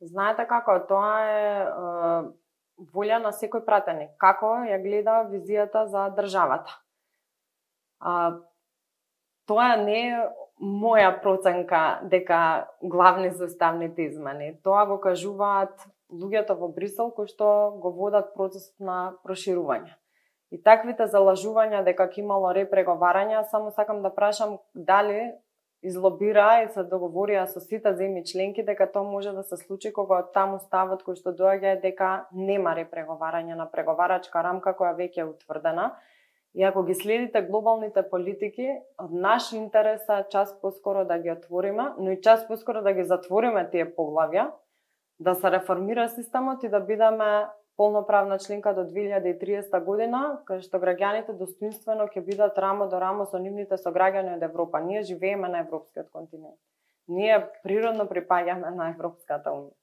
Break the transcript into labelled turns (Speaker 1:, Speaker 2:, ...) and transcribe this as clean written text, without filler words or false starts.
Speaker 1: Знаете како, тоа е волја на секој пратеник, како ја гледа визијата за државата. Тоа не е моја проценка дека главни се уставните измени. Тоа го кажуваат луѓето во Брисел кои што го водат процесот на проширување. И таквите залажувања дека ќе имало репреговарања, само сакам да прашам дали излобираа и се договорија со сите земји членки дека тоа може да се случи кога таму ставот кој што доаѓа е дека нема репреговарање на преговарачка рамка која веќе е утврдена. И ако ги следите глобалните политики, од наш интерес е час поскоро да ги отвориме, но и час поскоро да ги затвориме тие поглавја, да се реформира системот и да бидеме полноправна членка до 2030 година, кај што граѓаните достоинствено ќе бидат рамо до рамо со нивните сограѓани од Европа. Ние живееме на европскиот континент. Ние природно припаѓаме на Европската унија.